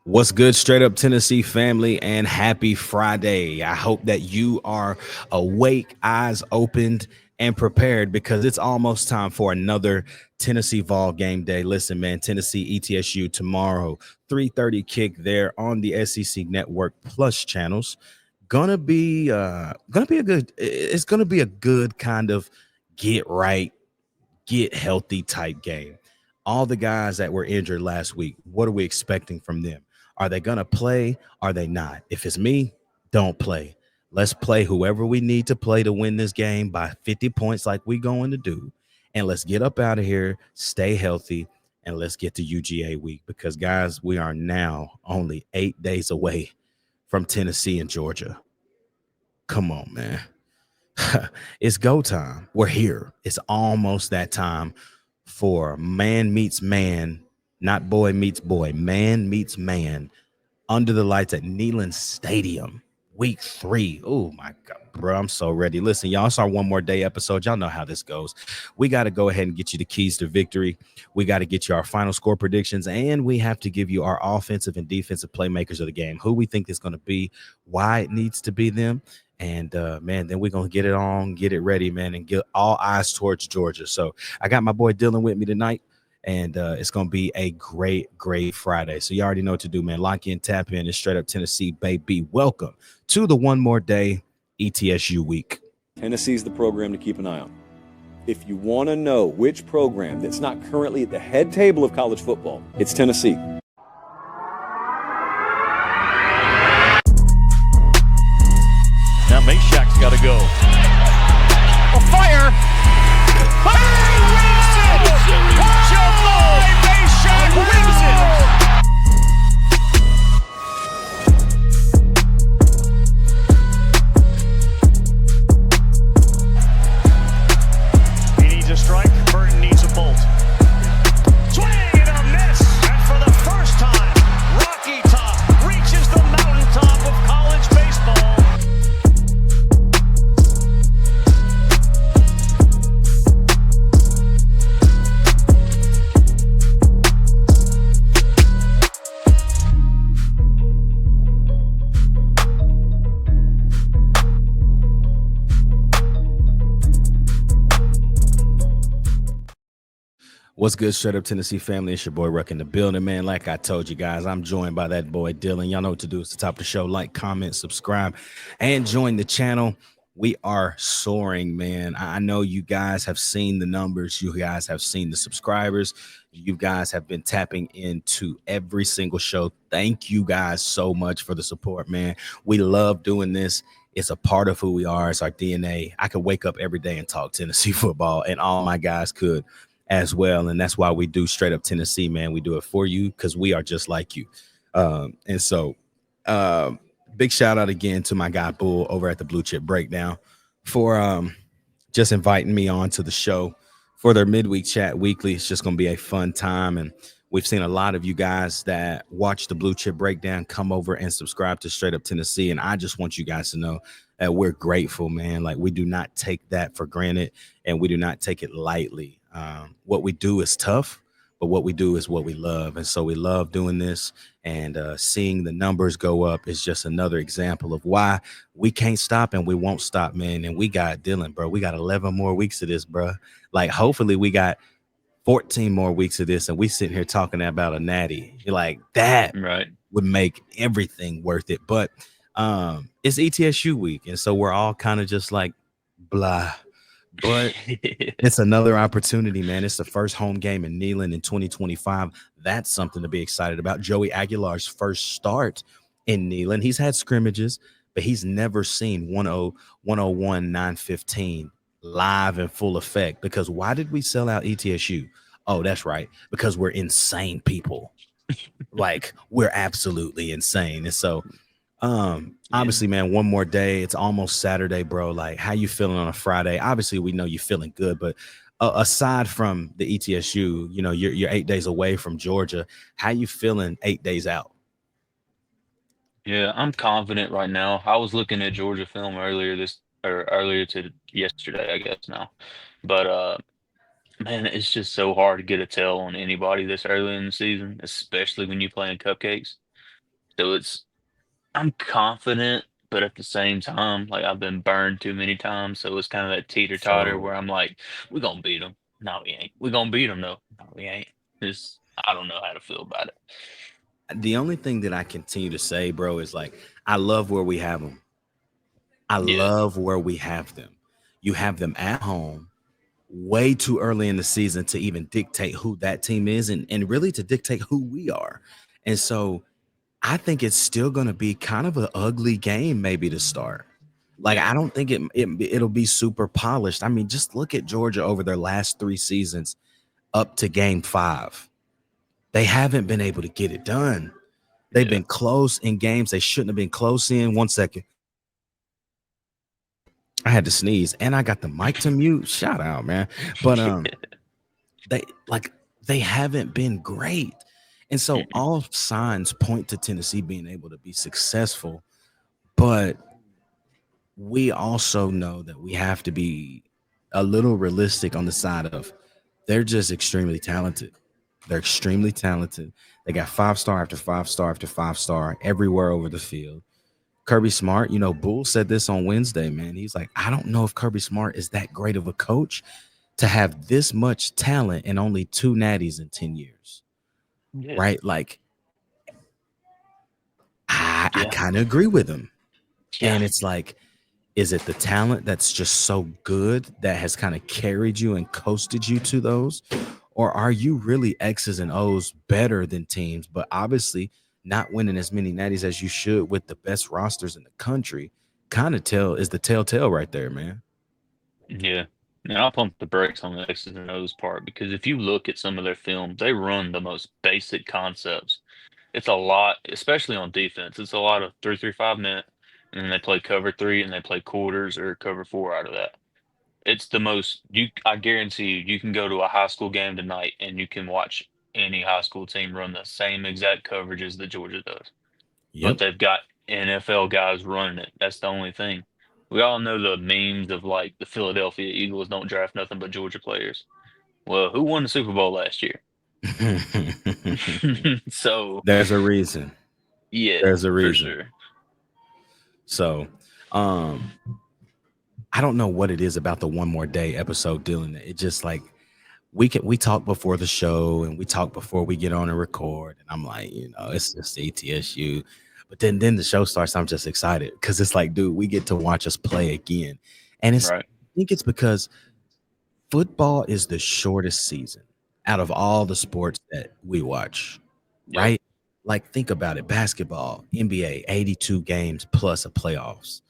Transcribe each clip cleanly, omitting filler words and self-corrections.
What's good, straight up Tennessee family, and happy Friday. I hope that you are awake, eyes opened, and prepared because it's almost time for another Tennessee Vol game day. Listen, man, Tennessee ETSU tomorrow, 3:30 kick there on the SEC Network Plus channels. Gonna be a good. It's gonna be a good kind of get right, get healthy type game. All the guys that were injured last week, what are we expecting from them? Are they going to play? Are they not? If it's me, don't play. Let's play whoever we need to play to win this game by 50 points like we going to do. And let's get up out of here, stay healthy, and let's get to UGA week because, guys, we are now only 8 days away from Tennessee and Georgia. Come on, man. It's go time. We're here. It's almost that time for man meets man, not boy meets boy, man meets man under the lights at Neyland Stadium, week 3. Oh my God, bro, I'm so ready. Listen, y'all, it's our one more day episode. Y'all know how this goes. We got to go ahead and get you the keys to victory. We got to get you our final score predictions, and we have to give you our offensive and defensive playmakers of the game, who we think is going to be, why it needs to be them. And man, then we're gonna get it on, get it ready, man, and get all eyes towards Georgia. So I got my boy Dylan with me tonight, and it's gonna be a great Friday. So you already know what to do, man. Lock in, tap in, and straight up Tennessee, baby. Welcome to the one more day ETSU week. Tennessee's the program to keep an eye on. If you want to know which program that's not currently at the head table of college football, it's Tennessee. Now Meshack's got to go. A fire! Fire! Wins it! July Meshack wins it! He needs a strike. Burton needs a bolt. Swing and a miss! And for the first time, Rocky Top reaches the mountaintop of college baseball. What's good, straight up Tennessee family? It's your boy Ruck in the building, man. Like I told you guys, I'm joined by that boy Dylan. Y'all know what to do. It's the top of the show. Like, comment, subscribe, and join the channel. We are soaring, man. I know you guys have seen the numbers. You guys have seen the subscribers. You guys have been tapping into every single show. Thank you guys so much for the support, man. We love doing this. It's a part of who we are. It's our DNA. I could wake up every day and talk Tennessee football, and all my guys could as well. And that's why we do straight up Tennessee, man. We do it for you because we are just like you. And so big shout out again to my guy Bull over at the Blue Chip Breakdown for just inviting me on to the show for their midweek chat weekly. It's just going to be a fun time. And we've seen a lot of you guys that watch the Blue Chip Breakdown come over and subscribe to Straight Up Tennessee. And I just want you guys to know that we're grateful, man. Like, we do not take that for granted, and we do not take it lightly. What we do is tough, but what we do is what we love. And so we love doing this, and seeing the numbers go up is just another example of why we can't stop and we won't stop, man. And we got Dylan, bro. We got 11 more weeks of this, bro. Like, hopefully we got 14 more weeks of this, and we sitting here talking about a natty. You're like, that Right. would make everything worth it. But it's ETSU week, and so we're all kind of just like blah. But it's another opportunity, man. It's the first home game in Neyland in 2025. That's something to be excited about. Joey Aguilar's first start in Neyland. He's had scrimmages, but he's never seen 101 915 live in full effect. Because why did we sell out ETSU? Oh, that's right. Because we're insane people. Like, we're absolutely insane. And so obviously, man, one more day. It's almost Saturday, bro. Like, how you feeling on a Friday? Obviously, we know you're feeling good, but aside from the ETSU, you know, you're 8 days away from Georgia. How you feeling 8 days out? Yeah, I'm confident right now. I was looking at Georgia film earlier to yesterday, I guess now. But man, it's just so hard to get a tell on anybody this early in the season, especially when you're playing cupcakes. So I'm confident, but at the same time, like I've been burned too many times, so it's kind of that teeter totter So where I'm like, we're gonna beat them. No, we ain't. We're gonna beat them though. No, we ain't. It's I don't know how to feel about it. the only thing that I continue to say, bro, is like I love where we have them. I Yeah, love where we have them. You have them at home way too early in the season to even dictate who that team is and really to dictate who we are. And so I think it's still going to be kind of an ugly game maybe to start. Like yeah, I don't think it'll be super polished. I mean, just look at Georgia over their last 3 seasons up to game 5. They haven't been able to get it done. They've yeah. been close in games they shouldn't have been close in. 1 second. I had to sneeze and I got the mic to mute. Shout out, man. But they like they haven't been great. And so Mm-mm. all signs point to Tennessee being able to be successful, but we also know that we have to be a little realistic on the side of they're just extremely talented. They're extremely talented. They got 5-star after 5-star after 5-star everywhere over the field. Kirby Smart, Bull said this on Wednesday, man. He's like, I don't know if Kirby Smart is that great of a coach to have this much talent and only 2 natties in 10 years. Yeah, Right? Like, I yeah, kind of agree with him. yeah. And it's like, is it the talent that's just so good that has kind of carried you and coasted you to those? Or are you really X's and O's better than teams, but obviously not winning as many natties as you should with the best rosters in the country? Kind of is the telltale right there, man. Yeah. And I'll pump the brakes on the X's and O's part because if you look at some of their films, they run the most basic concepts. It's a lot, especially on defense. It's a lot of 3-3-5 minute, and then they play cover three and they play quarters or cover four out of that. It's the most you I guarantee you, you can go to a high school game tonight and you can watch any high school team run the same exact coverages that Georgia does. But Yep. they've got NFL guys running it. That's the only thing. We all know the memes of like the Philadelphia Eagles don't draft nothing but Georgia players. Well, who won the Super Bowl last year? So, There's a reason. yeah, There's a for reason. sure. So, um, I don't know what it is about the One More Day episode, Dylan. It just like we talk before the show and we talk before we get on and record, and I'm like, it's just ETSU. But then the show starts. I'm just excited because it's like, dude, we get to watch us play again, and Right. I think it's because football is the shortest season out of all the sports that we watch, Yep. right? Like think about it: basketball, NBA, 82 games plus a playoffs.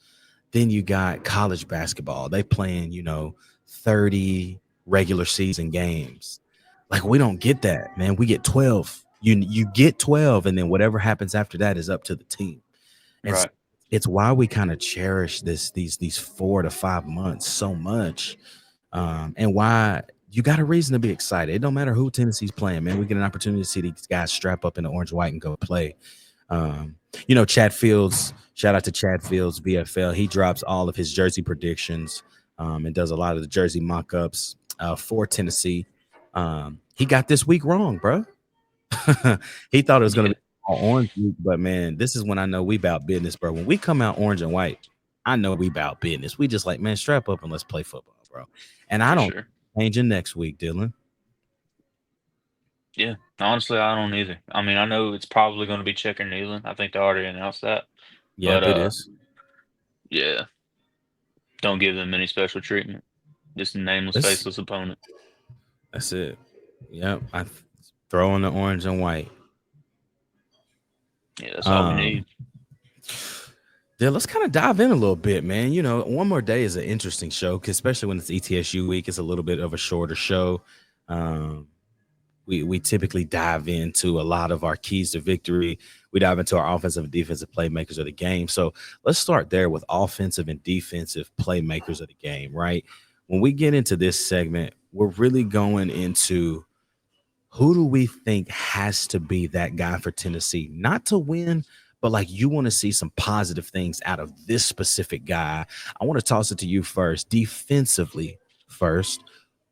Then you got college basketball. They playing, 30 regular season games. Like we don't get that, man. We get 12. You get 12, and then whatever happens after that is up to the team. And Right. it's why we kind of cherish these 4 to 5 months so much. And why you got a reason to be excited. It don't matter who Tennessee's playing, man. We get an opportunity to see these guys strap up in the orange white and go play. Chad Fields, shout out to Chad Fields, VFL. He drops all of his jersey predictions and does a lot of the jersey mock-ups for Tennessee. He got this week wrong, bro. He thought it was going to Yeah, be all orange week, but man, this is when I know we about business, bro. When we come out orange and white, I know we about business. We just like, man, strap up and let's play football, bro. And I for don't sure. changing next week, Dylan. Yeah. Honestly, I don't either. I mean, I know it's probably going to be Checker Neyland. I think they already announced that. But Yep, it is. yeah, don't give them any special treatment. Just a nameless, It's, faceless opponent. that's it. Yep, I throw in the orange and white. Yeah, that's all we Um, need. Yeah, let's kind of dive in a little bit, man. One More Day is an interesting show, 'cause especially when it's ETSU week. It's a little bit of a shorter show. Um, we typically dive into a lot of our keys to victory. We dive into our offensive and defensive playmakers of the game. So let's start there with offensive and defensive playmakers of the game, right? When we get into this segment, we're really going into who do we think has to be that guy for Tennessee? Not to win, but like you want to see some positive things out of this specific guy. I want to toss it to you first. Defensively, first,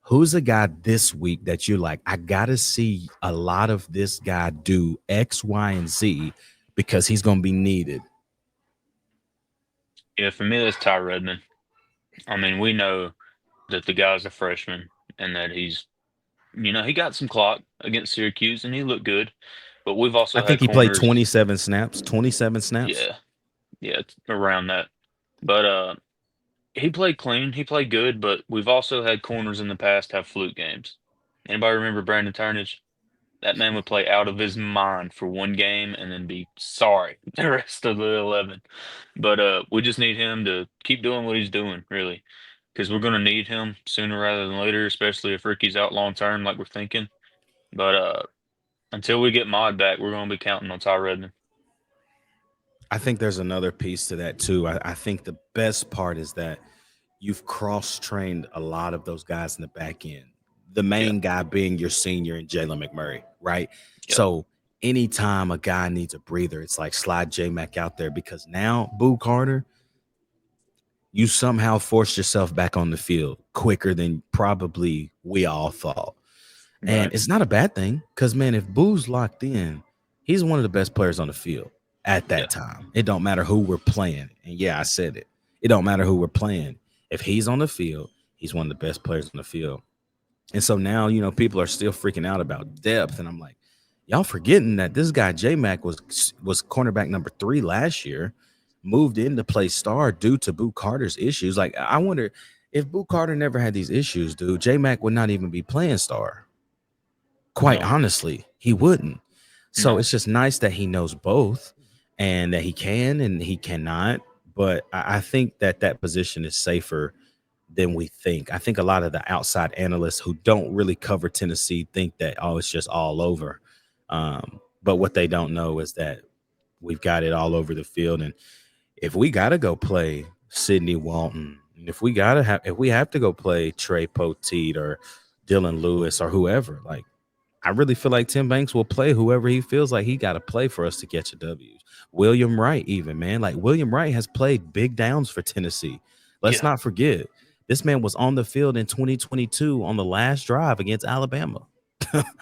who's a guy this week that you're like, I got to see a lot of this guy do X, Y, and Z because he's going to be needed. Yeah, for me, that's Ty Redmond. I mean, we know that the guy's a freshman and that he got some clock against Syracuse and he looked good. But we've I also think had he played corners. 27 snaps, 27 snaps. Yeah, yeah, it's around that. But he played clean. He played good. But we've also had corners in the past have fluke games. Anybody remember Brandon Turnage? That man would play out of his mind for one game and then be sorry the rest of the 11. But we just need him to keep doing what he's doing, really, because we're going to need him sooner rather than later, especially if Ricky's out long term, like we're thinking. But until we get Mod back, we're going to be counting on Ty Redmond. I think there's another piece to that too. I think the best part is that you've cross-trained a lot of those guys in the back end. The main guy being your senior and Jalen McMurray, right? Yep. So anytime a guy needs a breather, it's like slide J-Mac out there because now, Boo Carter, you somehow forced yourself back on the field quicker than probably we all thought. And Right. it's not a bad thing because, man, if Boo's locked in, he's one of the best players on the field at that time. It don't matter who we're playing. And yeah, I said it. It don't matter who we're playing. If he's on the field, he's one of the best players on the field. And so now, people are still freaking out about depth. And I'm like, y'all forgetting that this guy, J-Mac, was cornerback number 3 last year, moved in to play star due to Boo Carter's issues. Like, I wonder if Boo Carter never had these issues, dude, J-Mac would not even be playing star. Quite honestly, he wouldn't. So it's just nice that he knows both and that he can and he cannot. But I think that position is safer than we think. I think a lot of the outside analysts who don't really cover Tennessee think that, it's just all over. But what they don't know is that we've got it all over the field. And if we got to go play Sidney Walton, if we have to go play Trey Poteet or Dylan Lewis or whoever, like, I really feel like Tim Banks will play whoever he feels like he got to play for us to catch a W. William Wright, even, man. Like, William Wright has played big downs for Tennessee. Let's not forget, this man was on the field in 2022 on the last drive against Alabama.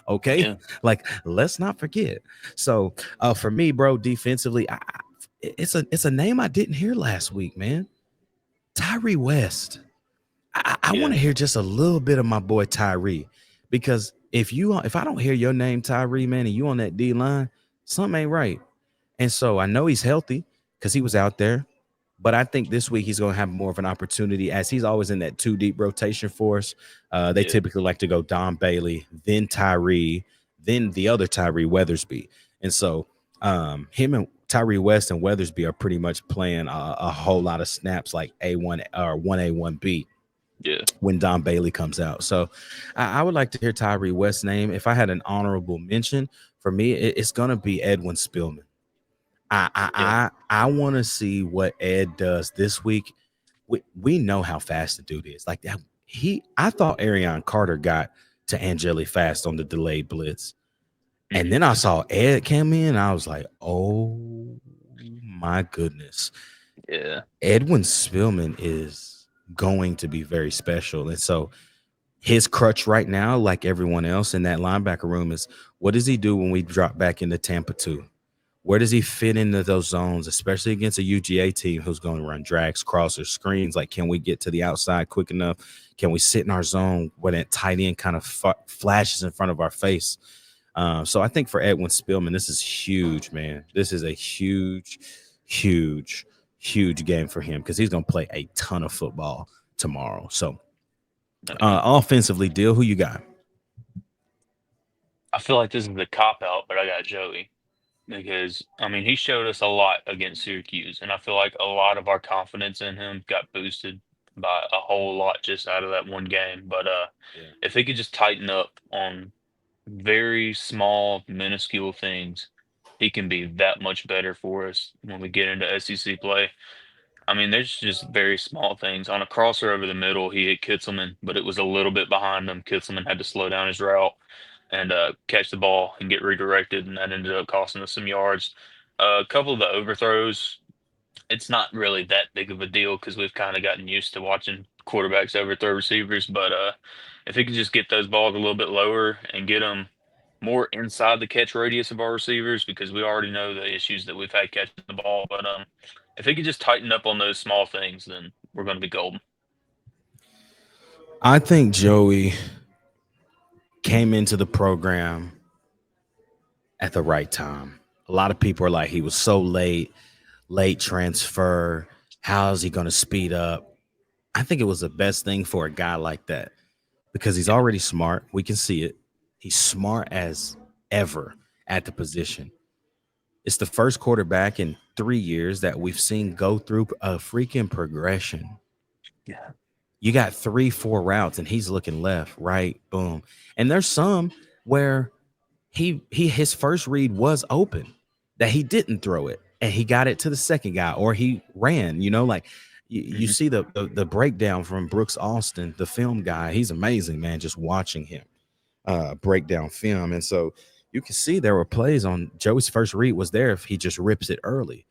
Okay? Yeah. Like, let's not forget. So, for me, bro, defensively, it's a name I didn't hear last week, man. Tyree West. I want to hear just a little bit of my boy Tyree, because if I don't hear your name, Tyree, man, and you on that D line, something ain't right. And so I know he's healthy because he was out there, but I think this week he's going to have more of an opportunity, as he's always in that 2 deep rotation for us. They typically like to go Don Bailey, then Tyree, then the other Tyree Weathersby. And so him and Tyree West and Weathersby are pretty much playing a whole lot of snaps like A1 or 1A, 1B. Yeah. When Don Bailey comes out. So I would like to hear Tyree West's name. If I had an honorable mention, for me, it's going to be Edwin Spillman. I want to see what Ed does this week. We know how fast the dude is. Like, I thought Arion Carter got to Angeli fast on the delayed blitz. And then I saw Ed come in. I was like, oh my goodness. Yeah. Edwin Spillman is going to be very special. And so his crutch right now, like everyone else in that linebacker room, is what does he do when we drop back into Tampa 2? Where does he fit into those zones, especially against a UGA team who's going to run drags, crossers, screens? Like, can we get to the outside quick enough? Can we sit in our zone when that tight end kind of flashes in front of our face? So I think for Edwin Spillman, this is huge, man. This is a huge, huge, huge game for him because he's going to play a ton of football tomorrow. So offensively, Dill, who you got? I feel like this is the cop out, but I got Joey because, I mean, he showed us a lot against Syracuse, and I feel like a lot of our confidence in him got boosted by a whole lot just out of that one game. But if he could just tighten up on very small, minuscule things, he can be that much better for us when we get into SEC play. I mean, there's just very small things. On a crosser over the middle, he hit Kitzelman, but it was a little bit behind him. Kitzelman had to slow down his route and catch the ball and get redirected, and that ended up costing us some yards. A couple of the overthrows, it's not really that big of a deal because we've kind of gotten used to watching quarterbacks overthrow receivers. But if he could just get those balls a little bit lower and get them more inside the catch radius of our receivers because we already know the issues that we've had catching the ball. But if he could just tighten up on those small things, then we're going to be golden. I think Joey came into the program at the right time. A lot of people are like, he was so late transfer. How is he going to speed up? I think it was the best thing for a guy like that because he's already smart. We can see it. He's smart as ever at the position. It's the first quarterback in 3 years that we've seen go through a freaking progression. Yeah. You got 3-4 routes and he's looking left, right, boom. And there's some where his first read was open that he didn't throw it and he got it to the second guy or he ran, like you see the breakdown from Brooks Austin, the film guy. He's amazing, man, just watching him break down film. And so you can see there were plays on Joey's first read was there if he just rips it early.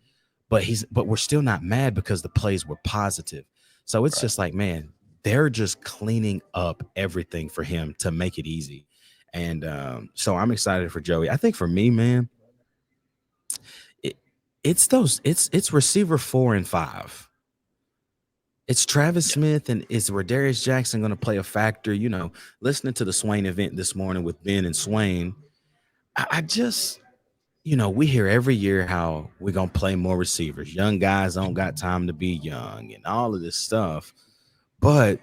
But we're still not mad because the plays were positive. So it's just like, man, they're just cleaning up everything for him to make it easy. And so I'm excited for Joey. I think for me, man, it's receiver 4 and 5. It's Travis Smith and is Rodarius Jackson going to play a factor? Listening to the Swain event this morning with Ben and Swain, I just, we hear every year how we're going to play more receivers. Young guys don't got time to be young and all of this stuff. But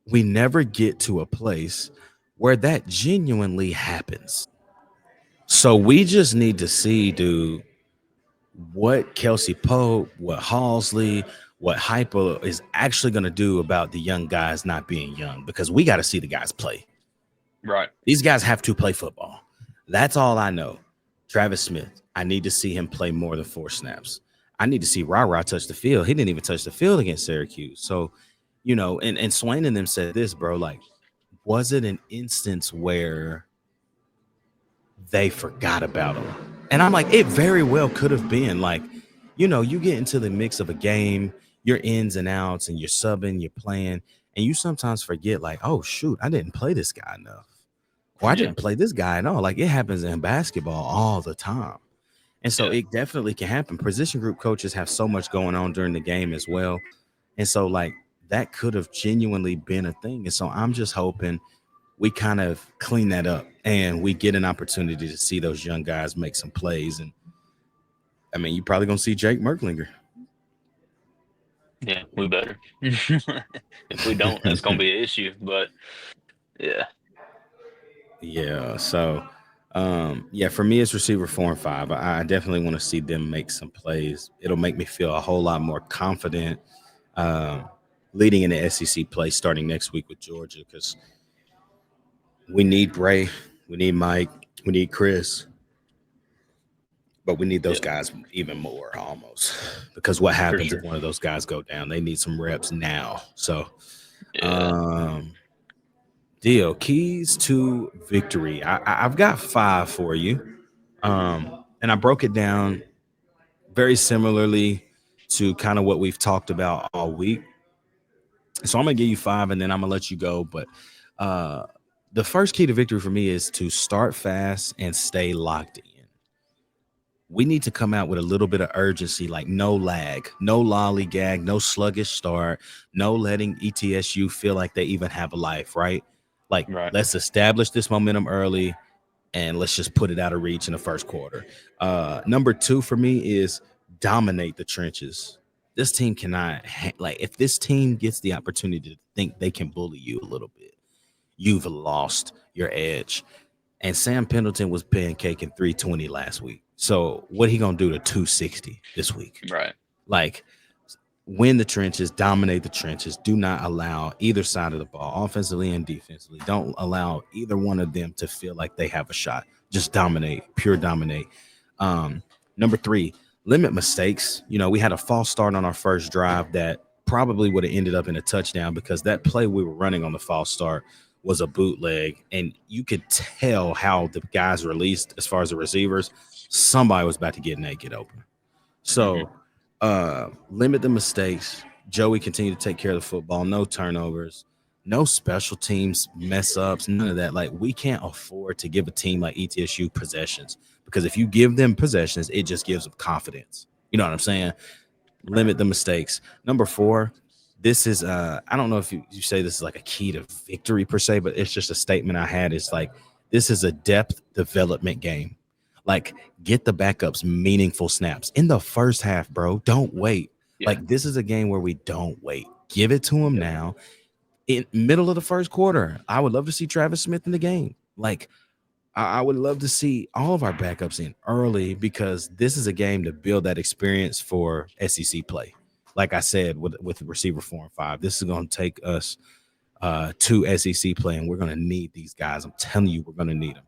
we never get to a place where that genuinely happens. So we just need to see, dude, what Kelsey Pope, what Halsley, what Hyper is actually going to do about the young guys not being young, because we got to see the guys play. Right. These guys have to play football. That's all I know. Travis Smith, I need to see him play more than 4 snaps. I need to see Ra touch the field. He didn't even touch the field against Syracuse. So, and Swain and them said this, bro, like, was it an instance where they forgot about him? And I'm like, it very well could have been. Like, you get into the mix of a game, your ins and outs, and you're subbing, you're playing, and you sometimes forget, like, oh, shoot, I didn't play this guy enough. Or I didn't play this guy at all. Like, it happens in basketball all the time. And so it definitely can happen. Position group coaches have so much going on during the game as well. And so, like, that could have genuinely been a thing. And so I'm just hoping we kind of clean that up and we get an opportunity to see those young guys make some plays. And I mean, you're probably going to see Jake Merklinger. Yeah, we better. If we don't, that's going to be an issue. But yeah. Yeah. So, for me, it's receiver 4 and 5. I definitely want to see them make some plays. It'll make me feel a whole lot more confident leading in the SEC play starting next week with Georgia, because we need Bray, we need Mike, we need Chris, but we need those guys even more almost, because what happens if one of those guys go down? They need some reps now. So, deal keys to victory. I've got 5 for you, and I broke it down very similarly to kind of what we've talked about all week. So I'm gonna give you 5, and then I'm gonna let you go. But the first key to victory for me is to start fast and stay locked in. We need to come out with a little bit of urgency, like no lag, no lollygag, no sluggish start, no letting ETSU feel like they even have a life, right? Like, let's establish this momentum early, and let's just put it out of reach in the first quarter. Number 2 for me is dominate the trenches. This team cannot, if this team gets the opportunity to think they can bully you a little bit, you've lost your edge. And Sam Pendleton was pancaking 320 last week. So what he going to do to 260 this week? Right. Like, win the trenches, dominate the trenches. Do not allow either side of the ball, offensively and defensively. Don't allow either one of them to feel like they have a shot. Just dominate, pure dominate. Number 3, limit mistakes. We had a false start on our first drive that probably would have ended up in a touchdown, because that play we were running on the false start was a bootleg, and you could tell how the guys released as far as the receivers. Somebody was about to get naked open. So limit the mistakes. Joey continued to take care of the football, no turnovers. No special teams mess ups, none of that. Like we can't afford to give a team like ETSU possessions because if you give them possessions, it just gives them confidence. You know what I'm saying? Right. Limit the mistakes. Number four, this is I don't know if you say this is like a key to victory per se, but it's just a statement I had. It's like this is a depth development game. Like get the backups meaningful snaps in the first half, bro. Don't wait. Yeah. Like this is a game where we don't wait. Give it to them Yep. now. In middle of the first quarter, I would love to see Travis Smith in the game. Like I would love to see all of our backups in early because this is a game to build that experience for SEC play. Like I said, with receiver 4 and 5, this is going to take us to SEC play, and we're going to need these guys. I'm telling you, we're going to need them.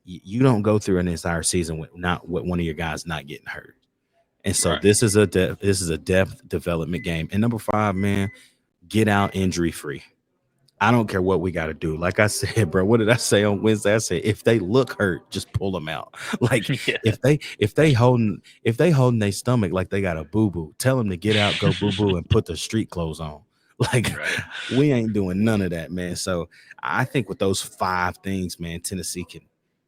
You don't go through an entire season with one of your guys not getting hurt, and so Right. this is a depth development game. And number 5, man, get out injury free. I don't care what we got to do. Like I said, bro, what did I say on Wednesday? I said if they look hurt, just pull them out. Like Yeah. if they holding their stomach like they got a boo boo, tell them to get out, go boo boo, and put the street clothes on. Like Right. we ain't doing none of that, man. So I think with those 5 things, man, Tennessee can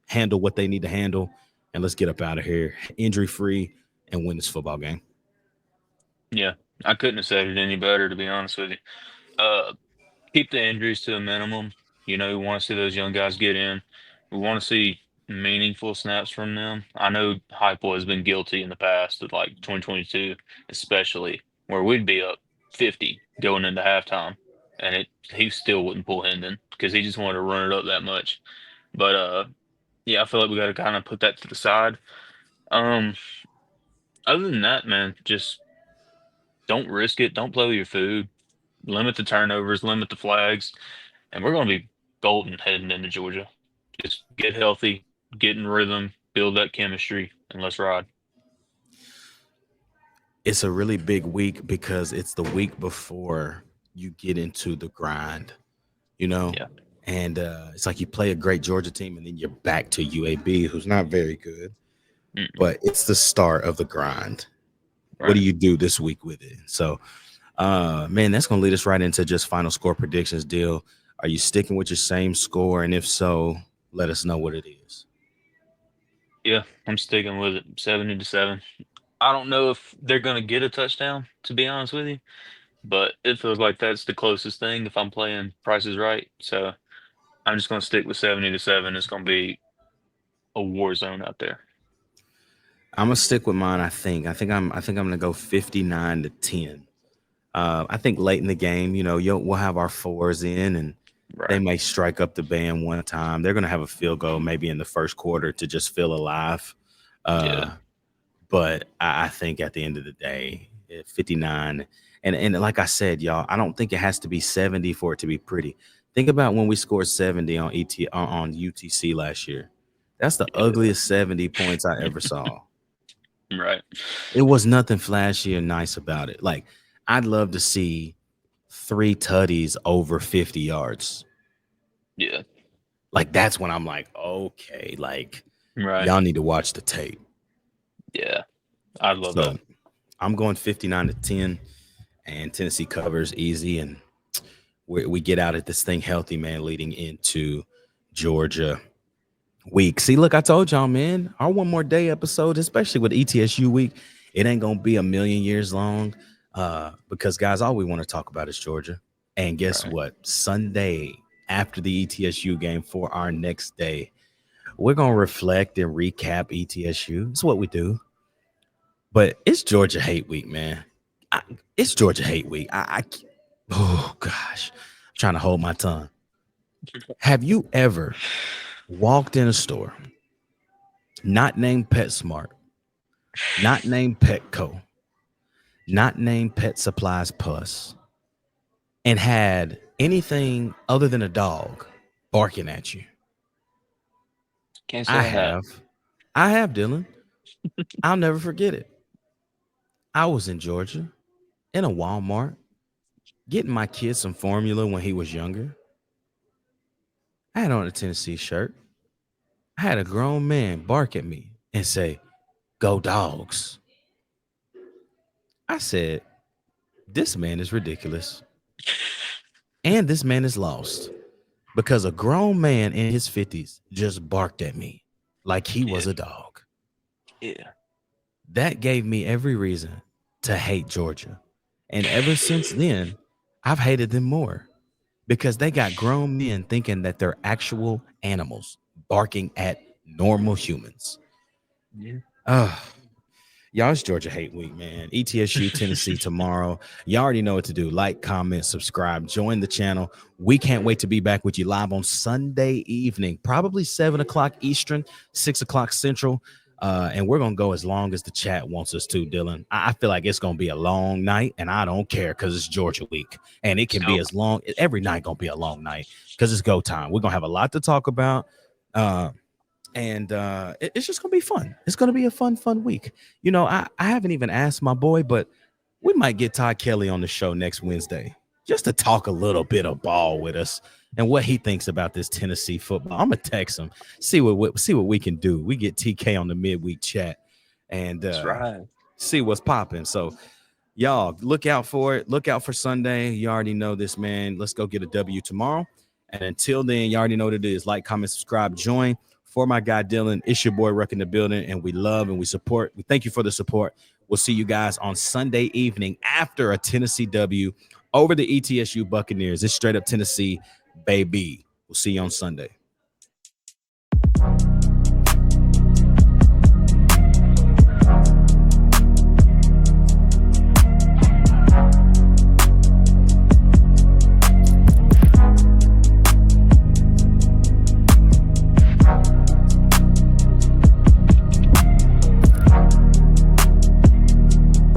handle what they need to handle, and let's get up out of here, injury free, and win this football game. Yeah. I couldn't have said it any better, to be honest with you. Uh, Keep the injuries to a minimum. We want to see those young guys get in. We want to see meaningful snaps from them. I know Heupel has been guilty in the past of like 2022, especially where we'd be up 50 going into halftime, and he still wouldn't pull Hendon because he just wanted to run it up that much. But yeah, I feel like we got to kind of put that to the side. Um, Other than that, man, just don't risk it. Don't play with your food. Limit the turnovers. Limit the flags. And we're going to be golden heading into Georgia. Just get healthy, get in rhythm, build that chemistry, and let's ride. It's a really big week because it's the week before you get into the grind, you know? Yeah. And it's like you play a great Georgia team and then you're back to UAB, who's not very good, Mm-mm. but it's the start of the grind. What do Right. you do this week with it? So, man, that's going to lead us right into just final score predictions deal. Are you sticking with your same score? And if so, let us know what it is. Yeah, I'm sticking with it. 70-7. I don't know if they're going to get a touchdown, to be honest with you, but it feels like that's the closest thing if I'm playing Price is Right. So I'm just going to stick with 70-7. It's going to be a war zone out there. I'm gonna stick with mine. I think I'm gonna go 59-10. I think late in the game, we'll have our 4s in, and they Right. may strike up the band one time. They're gonna have a field goal maybe in the first quarter to just feel alive. Yeah. But I think at the end of the day, 59, and like I said, y'all, I don't think it has to be 70 for it to be pretty. Think about when we scored 70 on on UTC last year. That's the ugliest 70 points I ever saw. Right. It was nothing flashy or nice about it. Like, I'd love to see 3 tutties over 50 yards. Yeah. Like, that's when I'm like, okay, like, Right. y'all need to watch the tape. Yeah. I love So that. I'm going 59-10, and Tennessee covers easy, and we get out at this thing healthy, man, leading into Georgia week. See, look, I told y'all, man, our one more day episode, especially with ETSU week, it ain't gonna be a million years long. Because guys, all we want to talk about is Georgia. And guess Right. what? Sunday after the ETSU game for our next day, we're gonna reflect and recap ETSU. It's what we do. But it's Georgia hate week, man. It's Georgia hate week. Oh gosh, I'm trying to hold my tongue. Have you ever walked in a store, not named PetSmart, not named Petco, not named Pet Supplies Plus, and had anything other than a dog barking at you? Can't say I I have. have. I have, Dylan. I'll never forget it. I was in Georgia in a Walmart getting my kid some formula when he was younger. I had on a Tennessee shirt. I had a grown man bark at me and say, "Go dogs." I said, "This man is ridiculous." And this man is lost because a grown man in his 50s just barked at me like he was a dog. Yeah. That gave me every reason to hate Georgia. And ever since then, I've hated them more because they got grown men thinking that they're actual animals barking at normal humans. Yeah. Y'all, it's Georgia Hate Week, man. ETSU, Tennessee tomorrow. Y'all already know what to do. Like, comment, subscribe, join the channel. We can't wait to be back with you live on Sunday evening, probably 7 o'clock Eastern, 6 o'clock Central. And we're going to go as long as the chat wants us to, Dylan. I feel like it's going to be a long night, and I don't care because it's Georgia week. And it can be as long. Every night going to be a long night because it's go time. We're going to have a lot to talk about. And it's just gonna be fun. It's gonna be a fun week. You know, I haven't even asked my boy, but we might get Todd Kelly on the show next Wednesday just to talk a little bit of ball with us and what he thinks about this Tennessee football. I'm gonna text him, see what we can do. We get TK on the midweek chat and That's right. see what's popping. So y'all look out for it. Look out for Sunday. You already know this, man. Let's go get a W tomorrow. And until then, you already know what it is. Like, comment, subscribe, join. For my guy Dylan, it's your boy Ruck in the building, and we love and we support. We thank you for the support. We'll see you guys on Sunday evening after a Tennessee W over the ETSU Buccaneers. It's straight up Tennessee, baby. We'll see you on Sunday.